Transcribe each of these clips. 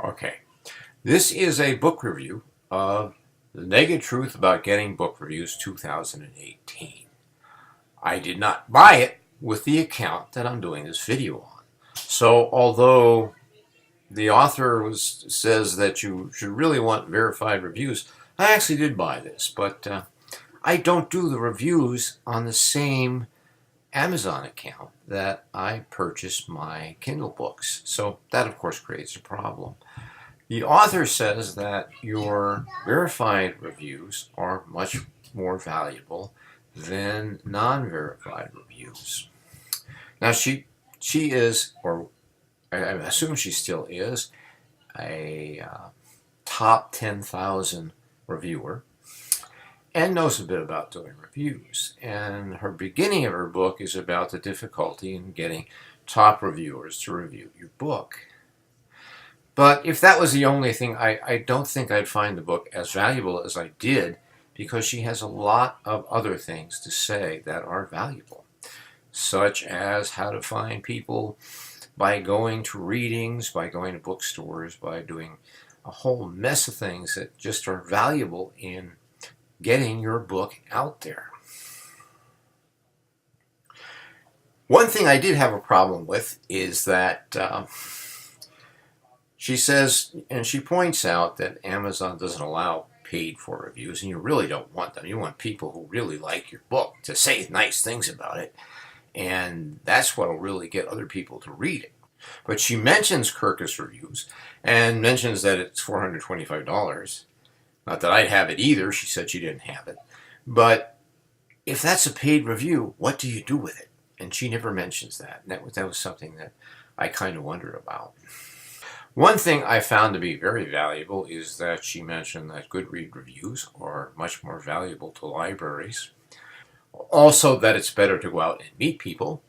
Okay, this is a book review of The Naked Truth About Getting Book Reviews 2018. I did not buy it with the account that I'm doing this video on. So although the author says that you should really want verified reviews, I actually did buy this, but I don't do the reviews on the same Amazon account that I purchase my Kindle books. So that, of course, creates a problem. The author says that your verified reviews are much more valuable than non-verified reviews. Now, she is, or I assume she still is, a top 10,000 reviewer and knows a bit about doing reviews. And her beginning of her book is about the difficulty in getting top reviewers to review your book. But if that was the only thing, I don't think I'd find the book as valuable as I did, because she has a lot of other things to say that are valuable, such as how to find people by going to readings, by going to bookstores, by doing a whole mess of things that just are valuable in getting your book out there. One thing I did have a problem with is that she says, and she points out, that Amazon doesn't allow paid for reviews, and you really don't want them. You want people who really like your book to say nice things about it, and that's what will really get other people to read it. But she mentions Kirkus Reviews and mentions that it's $425. Not that I'd have it either. She said she didn't have it. But if that's a paid review, what do you do with it? And she never mentions that. And that was something that I kind of wondered about. One thing I found to be very valuable is that she mentioned that Goodread reviews are much more valuable to libraries. Also, that it's better to go out and meet people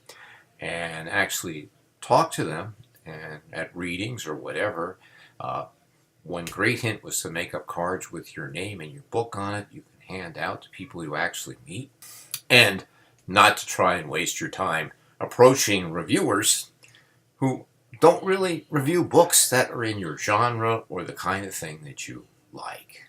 and actually talk to them and at readings or whatever. One great hint was to make up cards with your name and your book on it. You can hand out to people you actually meet. And not to try and waste your time approaching reviewers who don't really review books that are in your genre or the kind of thing that you like.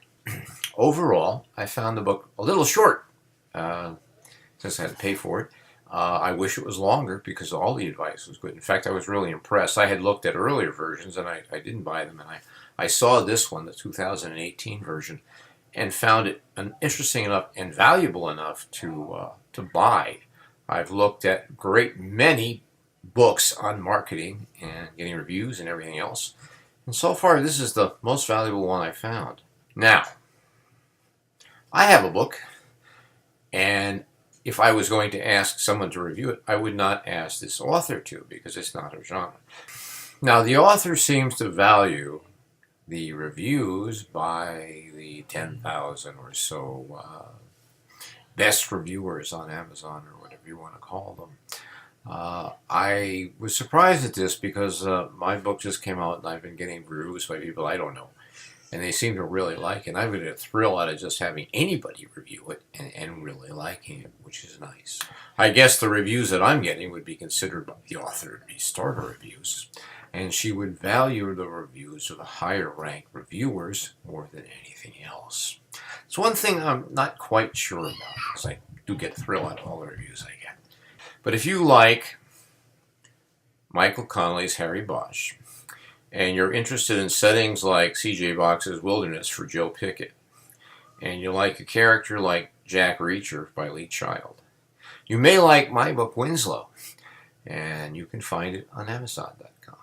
Overall, I found the book a little short since I had to pay for it. I wish it was longer because all the advice was good. In fact, I was really impressed. I had looked at earlier versions and I didn't buy them, and I saw this one, the 2018 version, and found it interesting enough and valuable enough to buy. I've looked at a great many books on marketing and getting reviews and everything else, and so far this is the most valuable one I found. Now, I have a book, and if I was going to ask someone to review it, I would not ask this author to, because it's not her genre. Now, the author seems to value the reviews by the 10,000 or so best reviewers on Amazon, or whatever you want to call them. I was surprised at this because my book just came out and I've been getting reviews by people I don't know, and they seem to really like it. And I've been a thrill out of just having anybody review it and really liking it, which is nice. I guess the reviews that I'm getting would be considered by the author to be starter reviews, and she would value the reviews of the higher ranked reviewers more than anything else. It's one thing I'm not quite sure about, because I do get a thrill out of all the reviews I get. But if you like Michael Connelly's Harry Bosch, and you're interested in settings like C.J. Box's Wilderness for Joe Pickett, and you like a character like Jack Reacher by Lee Child, you may like my book Winslow, and you can find it on Amazon.com.